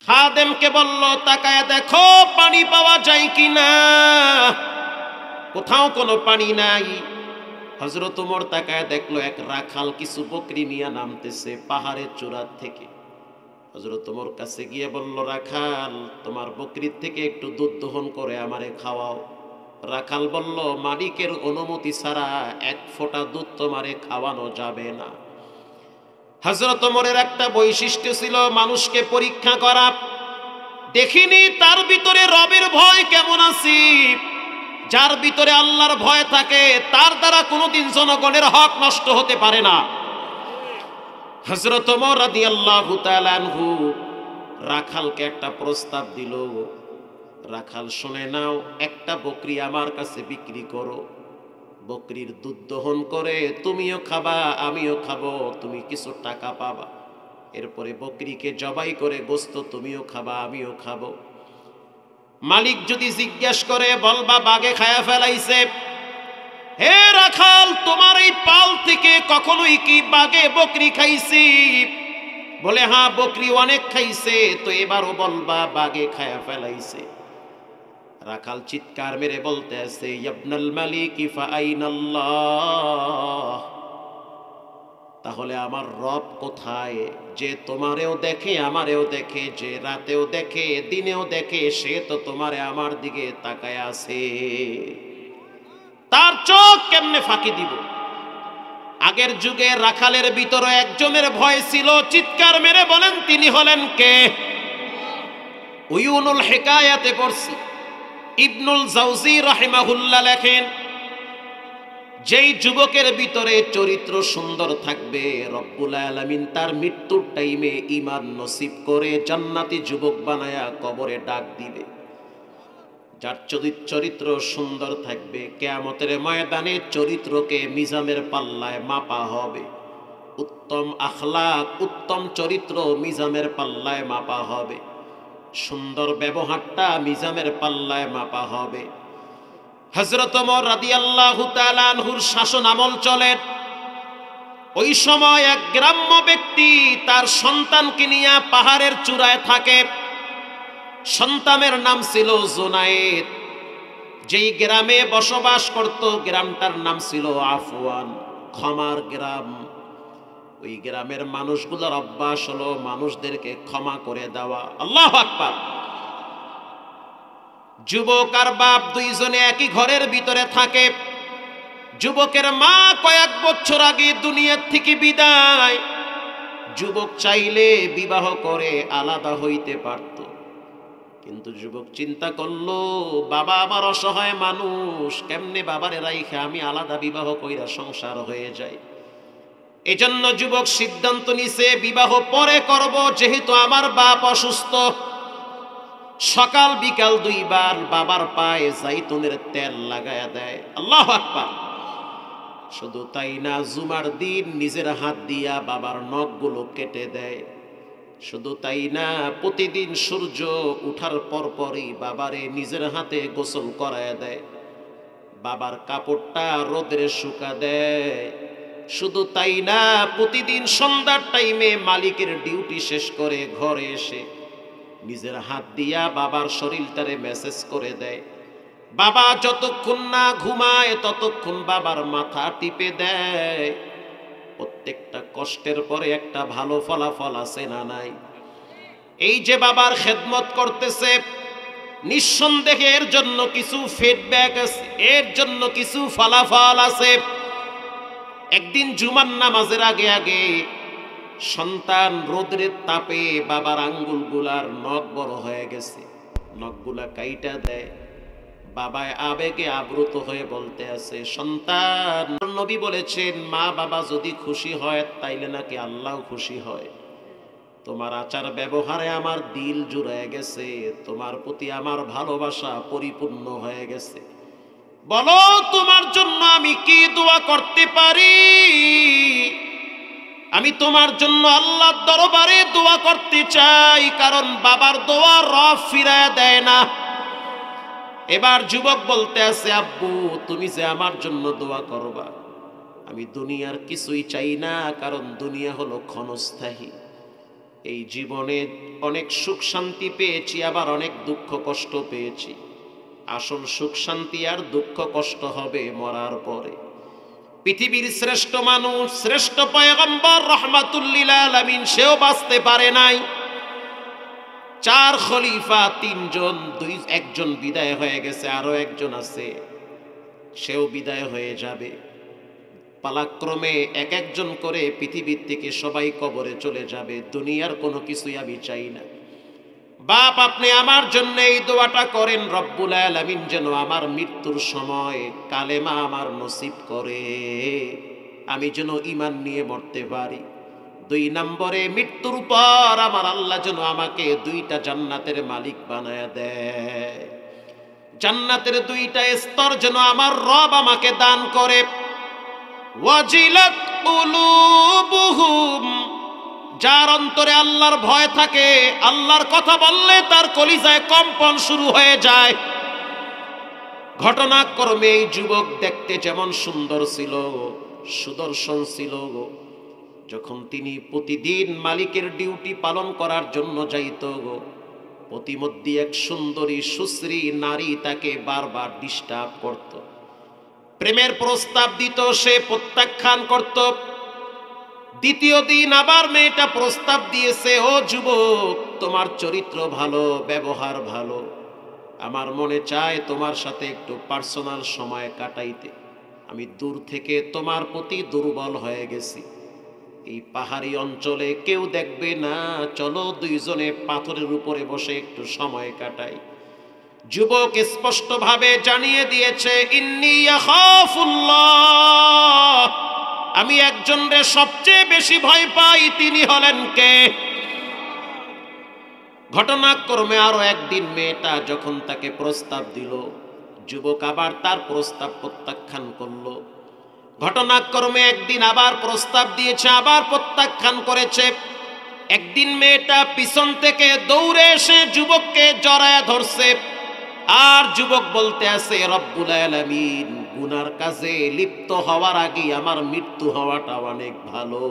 খাদেমকে বলল তাকায় দেখো পানি পাওয়া যায় কিনা, কোথাও কোনো পানি নাই। হযরত ওমর তাকায় দেখলো এক রাখাল কিছু বকরি নিয়ে নামতেছে পাহাড়ের চূড়ার থেকে। হযরত ওমর কাছে গিয়ে বলল, রাখাল তোমার বকরির থেকে একটু দুধ দহন করে আমারে খাওয়াও। রাখাল বলল, মালিকের অনুমতি ছাড়া এক ফোঁটা দুধ তোমারে খাওয়ানো যাবে না। হযরত ওমরের একটা বৈশিষ্ট্য ছিল মানুষকে পরীক্ষা করা। দেখিনি তার ভিতরে রবের ভয় কেমন আছে। যার ভিতরে আল্লাহর ভয় থাকে তার দ্বারা কোনোদিন জনগণের হক নষ্ট হতে পারে না। হযরত ওমর রাদিয়াল্লাহু তাআলা আনহু রাখালকে একটা প্রস্তাব দিল, রাখাল শুনে নাও, একটা বকরি আমার কাছে বিক্রি করো, বকরির দুধ দহন করে তুমিও খাবা আমিও খাবো, তুমি কিছু টাকা পাবা। এরপরে বকরিকে জবাই করে গোশত তুমিও খাবা আমিও খাবো। মালিক যদি জিজ্ঞাসা করে বলবা বাগে খায়া ফেলাইছে। হে রাখাল তোমার এই পাল থেকে কখনোই কি বাগে বকরি খাইছি? বলে হ্যাঁ বকরি অনেক খাইছে, তো এবারও বলবা বাগে খায়া ফেলাইছে। রাখাল চিৎকার মেরে বলতে আছে, ইবনাল মালিক ফাআইনাল্লাহ, তাহলে আমার রব কোথায় যে তোমারেও দেখে আমারেও দেখে, যে রাতেও দেখে দিনেও দেখে, সে তো তোমারে আমার দিকে তাকায় আছে, তার চোখ কেমনে ফাঁকি দিব? আগের যুগে রাখালের ভিতরে একজনের ভয় ছিল, চিৎকার মেরে বলেন তিনি হলেন কে? উয়ুনুল হিকায়াতে পড়ছি, ইবনুল জাওজি রাহিমাহুল্লাহ লেখেন, যেই যুবকের ভিতরে চরিত্র সুন্দর থাকবে রব্বুল আলামিন তার মৃত্যুর টাইমে ঈমান নসিব করে জান্নাতি যুবক বানায়া কবরে ডাক দিবে। যার চরিত্র সুন্দর থাকবে কিয়ামতের ময়দানে চরিত্রকে মিজানের পাল্লায় মাপা হবে। উত্তম আখলাক উত্তম চরিত্র মিজানের পাল্লায় মাপা হবে, সুন্দর ব্যবহারটা মিজানের পাল্লায় মাপা হবে। হযরত ওমর রাদিয়াল্লাহু তাআলা আনহুর শাসন আমল চলে। ওই সময় এক গ্রাম্য ব্যক্তি তার সন্তানকে নিয়ে পাহাড়ের চূড়ায় থাকে। সন্তানের নাম ছিল জুনায়েদ। যেই গ্রামে বসবাস করত গ্রামটার নাম ছিল আফওয়ান, ক্ষমার গ্রাম। ওই গ্রামের মানুষগুলোর অভ্যাস হলো মানুষদেরকে ক্ষমা করে দেওয়া। আল্লাহু আকবার। যুবক আর বাপ দুইজনে একই ঘরের ভিতরে থাকে। যুবকের মা কয়েক বছর আগে দুনিয়ার থেকে বিদায়। যুবক চাইলে বিবাহ করে আলাদা হইতে পারত, কিন্তু যুবক চিন্তা করলো বাবা আমার অসহায় মানুষ, কেমনে বাবারে রাইখে আমি আলাদা বিবাহ কইরা সংসার হয়ে যায়। এজন্য যুবক সিদ্ধান্ত নিছে বিবাহ পরে করব, যেহেতু আমার বাপ অসুস্থ। সকাল বিকাল দুইবার বাবার পায়ে জাইতুনের তেল লাগায়া দেয়। আল্লাহু আকবার। শুধু তাই না, জুমার দিন নিজের হাত দিয়া বাবার নখগুলো কেটে দেয়। শুধু তাই না, প্রতিদিন সূর্য উঠার পরপরই বাবারে নিজের হাতে গোসল করায় দেয়, বাবার কাপড়টা রোদে শুকা দেয়। শুধু তাই না, প্রতিদিন সন্ধ্যার টাইমে মালিকের ডিউটি শেষ করে ঘরে এসে নিজের হাত দিয়া বাবার শরীরটারে মেসেজ করে দেয়। বাবা যতক্ষণ না ঘুমায় ততক্ষণ বাবার মাথা টিপে দেয়। প্রত্যেকটা কষ্টের পরে একটা ভালো ফলাফল আছে না নাই? এই যে বাবার খেদমত করতেছে, নিঃসন্দেহে এর জন্য কিছু ফিডব্যাক আছে, এর জন্য কিছু ফলাফল আছে। একদিন জুমার নামাজের আগে আগে সন্তান রোদের তাপে বাবার আঙ্গুলগুলার নখ বড় হয়ে গেছে, নখগুলা কাইটা দেয়। বাবায় আবেগে আপ্লুত হয়ে বলতে আছে, সন্তান, নবী বলেছেন মা বাবা যদি খুশি হয় তাইলে নাকি আল্লাহ খুশি হয়। তোমার আচার ব্যবহারে আমার দিল জুড়ে গেছে, তোমার প্রতি আমার ভালোবাসা পরিপূর্ণ হয়ে গেছে। বলো তোমার জন্য আমি কি দোয়া করতে পারি? আমি তোমার জন্য আল্লাহর দরবারে দোয়া করতে চাই, কারণ বাবার দোয়া রব ফিরায় দেয় না। এবার যুবক বলতে আছে, আব্বু তুমি যে আমার জন্য দোয়া করবা, আমি দুনিয়ার কিছুই চাই না, কারণ দুনিয়া হলো ক্ষণস্থায়ী। এই জীবনে অনেক সুখ শান্তি পেয়েছি, আবার অনেক দুঃখ কষ্ট পেয়েছি। আসল সুখ শান্তি আর দুঃখ কষ্ট হবে মরার পরে। পৃথিবীর শ্রেষ্ঠ মানুষ, শ্রেষ্ঠ পয়গম্বর রহমাতুল লিল আলামিন, সেও বাঁচতে পারে নাই। 4 খলিফা, 3 জন, একজন বিদায় হয়ে গেছে, আরো একজন আছে, সেও বিদায় হয়ে যাবে। পালাক্রমে এক একজন করে পৃথিবীর থেকে সবাই কবরে চলে যাবে। দুনিয়ার কোনো কিছুই আমি চাই না। বাপ, আপনি আমার জন্য এই দোয়াটা করেন, রব্বুল আলামিন যেন আমার মৃত্যুর সময় কালেমা আমার নসিব করে, আমি যেন ঈমান নিয়ে মরতে পারি। 2 নম্বরে, মৃত্যুর পর আমার আল্লাহ যেন আমাকে 2টা জান্নাতের মালিক বানায়া দেয়। জান্নাতের 2টা স্তর যেন আমার রব আমাকে দান করে। ওয়াজিলাত কুলুবুহুম, যার অন্তরে আল্লাহর ভয় থাকে, আল্লাহর কথা বললে তার কলিজায় কম্পন শুরু হয়ে যায়। ঘটনাক্রমে এই যুবক দেখতে যেমন সুন্দর ছিল, সুদর্শন ছিল, যখন তিনি প্রতিদিন মালিকের ডিউটি পালন করার জন্য যাইত, প্রতিমধ্যে এক সুন্দরী সুশ্রী নারী তাকে বারবার ডিস্টার্ব করত, প্রেমের প্রস্তাব দিত, সে প্রত্যাখ্যান করত। দ্বিতীয় দিন আবার মেয়েটা প্রস্তাব দিয়েছে, ও যুবক, তোমার চরিত্র ভালো, ব্যবহার ভালো, আমার মনে চায় তোমার সাথে একটু পার্সোনাল সময় কাটাইতে। আমি দূর থেকে তোমার প্রতি দুর্বল হয়ে গেছি, এই পাহাড়ি অঞ্চলে কেউ দেখবে না, চলো 2 জনে পাথরের উপরে বসে একটু সময় কাটাই। যুবক স্পষ্টভাবে জানিয়ে দিয়েছে, ইন্নী আখাফুল্লাহ, আমি একজনের সবচেয়ে বেশি ভয় পাই, তিনি হলেন কে? ঘটনাক্রমে আরো একদিন মেয়েটা যখন তাকে প্রস্তাব দিল, যুবক আবার তার প্রস্তাব প্রত্যাখ্যান করলো। ঘটনাক্রমে একদিন আবার প্রস্তাব দিয়েছে, আবার প্রত্যাখ্যান করেছে। একদিন মেয়েটা পিছন থেকে দৌড়ে এসে যুবককে জড়ায়া ধরছে, আর যুবক বলতে আছে, রব্বুল আলামিন, গুনার কাজে লিপ্ত হওয়ার আগে আমার মৃত্যু হওয়াটা অনেক ভালো।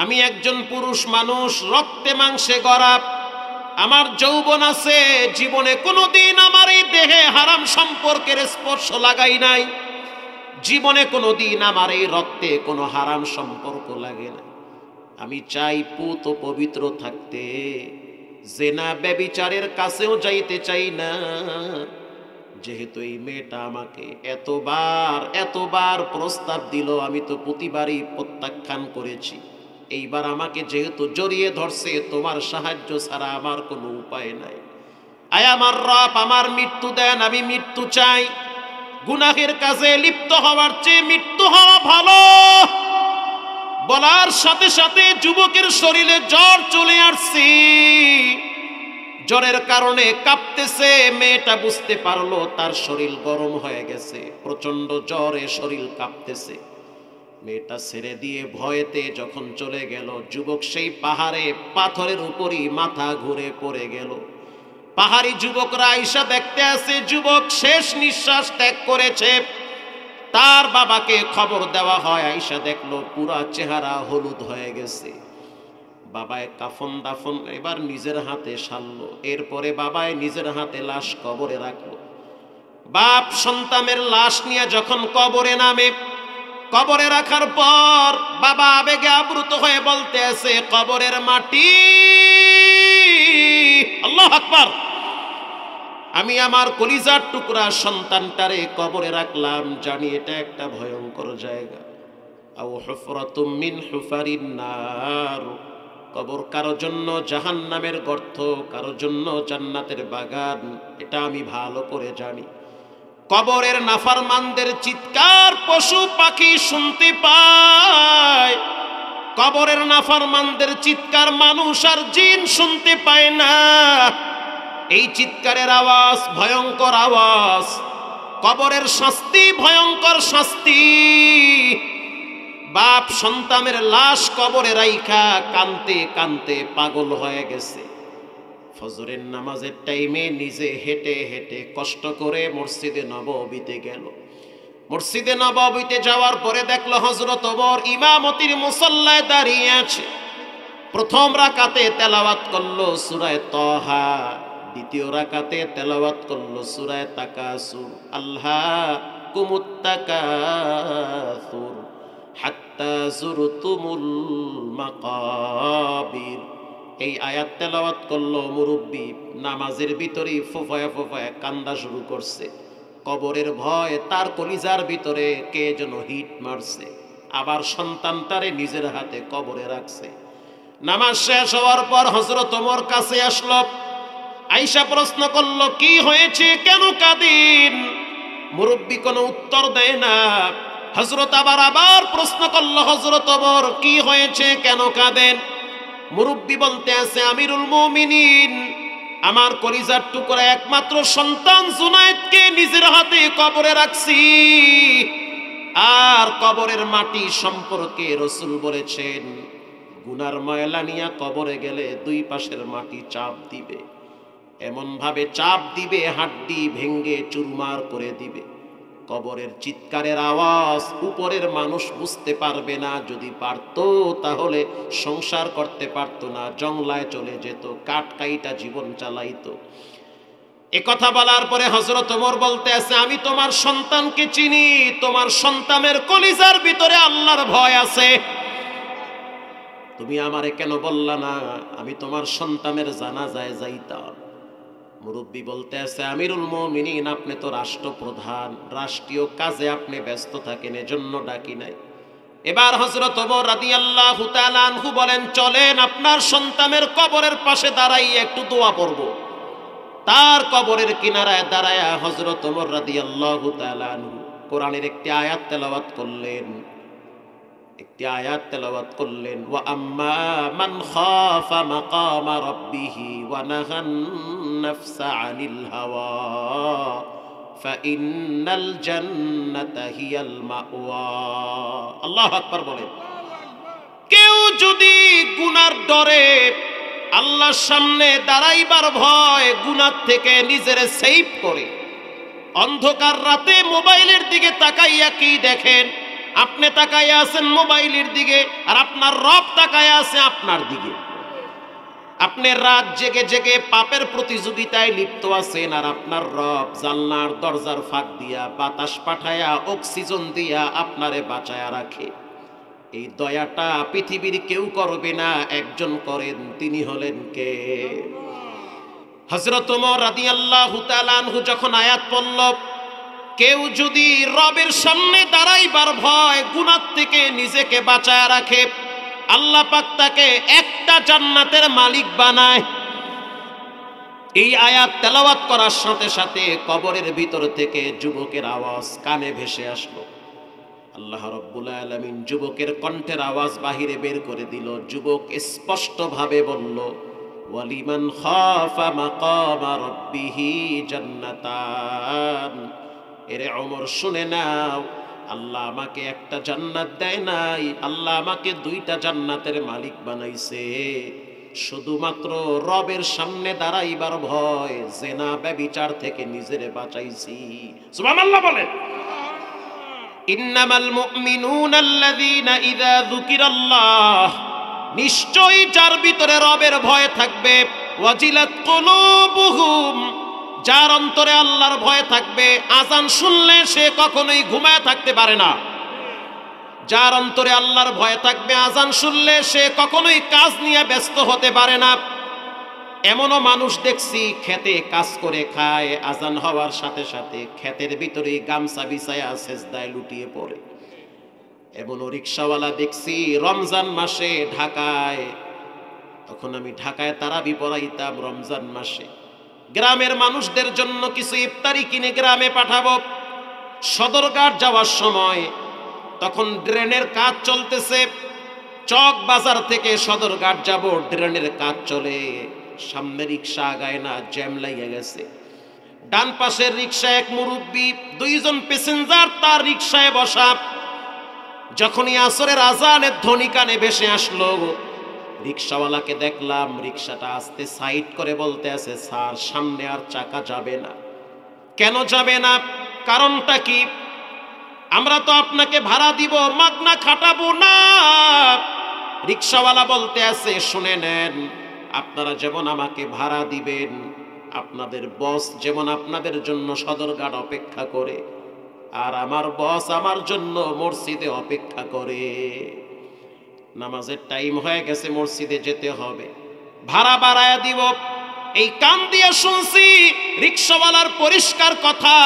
আমি একজন পুরুষ মানুষ, রক্তে মাংসে গড়া, আমার যৌবন আছে, জীবনে কোনোদিন আমার এই দেহে হারাম সম্পর্কের স্পর্শ লাগাই নাই, জীবনে কোনোদিন আমার এই রক্তে কোনো হারাম সম্পর্ক লাগে না। আমি চাই পুত ও পবিত্র থাকতে, জেনা ব্যভিচারের কাছেও যাইতে চাই না। যেহেতু এই মেয়েটা আমাকে এতবার প্রস্তাব দিল, আমি তো প্রতিবারই প্রত্যাখ্যান করেছি, এইবার আমাকে যেহেতু জড়িয়ে ধরছে, তোমার সাহায্য ছাড়া আমার কোনো উপায় নাই। আয় আমার রব, আমার মৃত্যু দেন, আমি মৃত্যু চাই। গুনাহের কাজে লিপ্ত হওয়ার চেয়ে মৃত্যু হওয়া ভালো। বলার সাথে সাথে যুবকের শরীরে জ্বর চলে আসছে, জ্বরের কারণে কাঁপতেছে। মেয়েটা বুঝতে পারলো তার শরীর গরম হয়ে গেছে, প্রচন্ড জ্বরে শরীর কাঁপতেছে। মেয়েটা ছেড়ে দিয়ে ভয়েতে যখন চলে গেল, যুবক সেই পাহাড়ে পাথরের উপরই মাথা ঘুরে পড়ে গেল। পাহাড়ি যুবকরা আইসা দেখতে আসে, যুবক শেষ নিঃশ্বাস ত্যাগ করেছে। তার বাবাকে খবর দেওয়া হয়, আইসা দেখলো পুরা চেহারা হলুদ হয়ে গেছে। বাবায় কাফন দাফন এবার নিজের হাতে সারলো, এরপরে বাবায় নিজের হাতে লাশ কবরে রাখলো। বাপ সন্তানের লাশ নিয়ে যখন কবরে নামে, কবরে রাখার পর বাবা আবেগে আপ্লুত হয়ে বলতে আছে, কবরের মাটি, আল্লাহু আকবার, আমি আমার কলিজার টুকরা সন্তানটারে কবরে রাখলাম, জানি এটা একটা ভয়ঙ্কর জায়গা। আও হুফরাতুম মিন হুফারিন নার, কবর কারো জন্য জাহান্নামের গর্ত, কারো জন্য জান্নাতের বাগান, এটা আমি ভালো করে জানি। কবরের নাফরমানদের চিৎকার পশু পাখি শুনতে পায়, কবরের নাফরমানদের চিৎকার মানুষ আর জিন শুনতে পায় না। এই চিৎকারের আওয়াজ ভয়ঙ্কর আওয়াজ, কবরের শাস্তি ভয়ঙ্কর শাস্তি। বাপ সন্তানের লাশ কবরে রাইখা কানতে কানতে পাগল হয়ে গেছে। ফজরের নামাজের টাইমে নিজে হেঁটে হেঁটে কষ্ট করে মসজিদে নববীতে গেল। মসজিদে নববীতে যাওয়ার পরে দেখলো হযরত ওমর ইমামতির মুসাল্লায় দাঁড়িয়ে আছে। প্রথম রাকাতে তেলাওয়াত করলো সূরা তাহা, দ্বিতীয় রাকাতে তেলাওয়াত করলো সূরা তাকাসুর, আল্লাকুমুত তাকাসুর হাত্তা যুরতুমুল মাকাবির। এই আয়াত তেলাওয়াত করলো মুরব্বি, নামাজের ভিতরে ফোফায়া ফোফায়া কান্দা শুরু করছে। কবরের ভয় তার কলিজার ভিতরে কে যেন হিট মারছে, আবার সন্তানটারে নিজের হাতে কবরে রাখছে। নামাজ শেষ হওয়ার পর হযরত ওমর কাছে আসলো, আয়েশা প্রশ্ন করলো, কি হয়েছে, কেন কাঁদেন? মুরব্বি কোনো উত্তর দেয় না। হযরত আবার প্রশ্ন করলো, হযরত ওমর কি হয়েছে, কেন কাঁদেন? মুরব্বি বলতে আছে, আমিরুল মুমিনিন, আমার কলিজার টুকরা একমাত্র সন্তান জুনায়েদকে নিজের হাতে কবরে রাখছি। আর কবরের মাটি সম্পর্কে রাসূল বলেছেন, গুনার ময়লা নিয়ে কবরে গেলে দুই পাশের মাটি চাপ দিবে, এমন ভাবে চাপ দিবে হাড্ডি ভেঙ্গে চুরমার করে দিবে। কবরের চিৎকারের আওয়াজ উপরের মানুষ বুঝতে পারবে না, যদি পারতো তাহলে সংসার করতে পারতো না, জংলায় চলে যেত, কাঠ কাইটা জীবন চালাইতো। এ কথা বলার পরে হযরত ওমর বলতে আছে, আমি তোমার সন্তানকে চিনি, তোমার সন্তানের কলিজার ভিতরে আল্লাহর ভয় আছে, তুমি আমারে কেন বললা না আমি তোমার সন্তানের জানাজায় যাইতাম? মুরব্বি বলতে আছে, আমিরুল মুমিনিন, আপনি তো রাষ্ট্রপ্রধান, রাষ্ট্রীয় কাজে আপনি ব্যস্ত থাকেন, এজন্য ডাকি নাই। এবার হযরত ওমর রাদিয়াল্লাহু তাআলা আনহু বলেন, চলেন আপনার সন্তানের কবরের পাশে দাঁড়াইয়া একটু দোয়া পড়ব। তার কবরের কিনারায় দাঁড়ায়া হযরত ওমর রাদিয়াল্লাহু তাআলা আনহু কোরআনের একটি আয়াত তেলাওয়াত করলেন, ওয়া আম্মা মান খাফা মাকামা রাব্বিহি ওয়া নাহান নাফসা আনিল হাওয়া ফাইন্নাল জান্নাতা হিয়াল মাওয়া। আল্লাহু আকবার বলেন। কেউ যদি গুনার ডরে আল্লাহর সামনে দাঁড়াইবার ভয় গুনার থেকে নিজেরে সেভ করে, অন্ধকার রাতে মোবাইলের দিকে তাকাইয়া কি দেখেন? আপনি তাকাইয়া আছেন মোবাইলের দিকে, আর আপনার রব তাকাইয়া আছে আপনার দিকে। আপনি রাত জেগে জেগে পাপের প্রতিযোগিতায় লিপ্ত আছেন, আর আপনার রব জানলার দরজার ফাঁক দিয়া বাতাস পাঠায়া অক্সিজেন দিয়া আপনারে বাঁচায়া রাখে। এই দয়াটা পৃথিবীর কেউ করবে না, একজন করেন, তিনি হলেন কে? হযরত ওমর রাদিয়াল্লাহু তাআলা আনহু যখন আয়াত পড়ল, কেউ যদি রবের সামনে দাঁড়াইবার ভয় গুনাহ থেকে নিজেকে বাঁচায় রাখে, আল্লাহ পাক তাকে একটা জান্নাতের মালিক বানায়। এই আয়াত তেলাওয়াত করার সাথে সাথে কবরের ভিতর থেকে যুবকের আওয়াজ কানে ভেসে আসলো। আল্লাহ রাব্বুল আলামিন যুবকের কণ্ঠের আওয়াজ বাহিরে বের করে দিল। যুবক স্পষ্ট ভাবে বলল, ওয়ালিমান খাফা মাকামা রাব্বিহি জান্নাতান। এরে ওমর, শুনে নাও, আল্লাহ আমাকে একটা জান্নাত দেয় নাই, আল্লাহ আমাকে দুইটা জান্নাতের মালিক বানাইছে। শুধুমাত্র রবের সামনে দাঁড়াইবার ভয়, জেনা ব্যভিচার থেকে নিজেরে বাঁচাইছি। সুবহানাল্লাহ বলেন। ইন্নামাল মুমিনুনা আল্লাযীনা ইযা যুকিরাল্লাহ, নিশ্চয়ই যার ভিতরে রবের ভয় থাকবে, ওয়াজিলাত কুলুবুহুম, যার অন্তরে আল্লাহর ভয় থাকবে, আজান শুনলে সে কখনোই ঘুমায় থাকতে পারে না। যার অন্তরে আল্লাহর ভয় থাকবে, আজান শুনলে সে কখনোই কাজ নিয়ে ব্যস্ত হতে পারে না। এমনও মানুষ দেখছি খেতে কাজ করে খায়, আজান হওয়ার সাথে সাথে ক্ষেতের ভিতরে গামছা বিছায়া সেজদায় লুটিয়ে পড়ে। এমনও রিকশাওয়ালা দেখছি রমজান মাসে ঢাকায়, তখন আমি ঢাকায় তারাবি পড়াইতাম রমজান মাসে, গ্রামের মানুষদের জন্য কিছু ইফতারি কিনে গ্রামে পাঠাবো। সদরঘাট যাওয়ার সময় তখন ড্রেনের কাজ চলতেছে, চক বাজার থেকে সদরঘাট যাব, ড্রেনের কাজ চলে, সামনে রিক্সা আগায় না, জ্যাম লাগিয়ে গেছে। ডান পাশের রিক্সা এক মুরব্বি, দুইজন প্যাসেঞ্জার তার রিক্সায় বসা। যখনই আসরের আজানের ধ্বনি কানে ভেসে আসলো, রিক্সাওয়ালাকে দেখলাম রিক্সাটা আস্তে সাইড করে বলতে আছে, স্যার সামনে আর চাকা যাবে না। কেন যাবে না? কারণটা কি? আমরা তো আপনাকে ভাড়া দিব, মাগনা খাটাবো না। রিক্সাওয়ালা বলতে আছে, শুনে নেন, আপনারা যেমন আমাকে ভাড়া দিবেন, আপনাদের বস যেমন আপনাদের জন্য সদরঘাট অপেক্ষা করে, আর আমার বস আমার জন্য মসজিদে অপেক্ষা করে। নামাজের টাইম হয়ে গেছে, মসজিদে যেতে হবে, ভাড়া বাড়ায়া দিব। এই কান দিয়ে শুনছি রিক্সাওয়ালার পরিষ্কার কথা,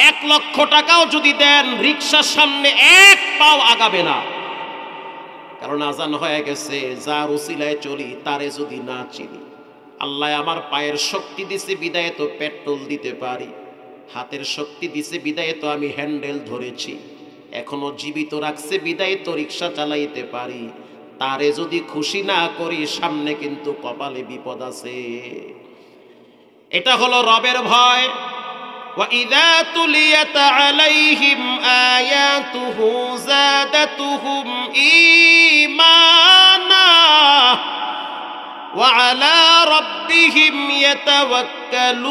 1 লক্ষ টাকাও যদি দেন রিক্সার সামনে 1 পাও আগাবে না। কারণ আজান হয়ে গেছে, যার উসিলায় চলি তারে যদি না চিনি, আল্লাহ আমার পায়ের শক্তি দিছে বিদায়ে তো পেট্রোল দিতে পারি, হাতের শক্তি দিছে বিদায়ে তো আমি হ্যান্ডেল ধরেছি, এখনো জীবিত রাখছে বিদায়ে তো রিক্সা চালাইতে পারি। তারে যদি খুশি না করি সামনে কিন্তু কপালে বিপদ আছে। এটা হলো রবের ভয়। وَإِذَا تُلِيَتْ عَلَيْهِمْ آيَاتُهُ زَادَتْهُمْ إِيمَانًا وَعَلَى رَبِّهِمْ يَتَوَكَّلُونَ।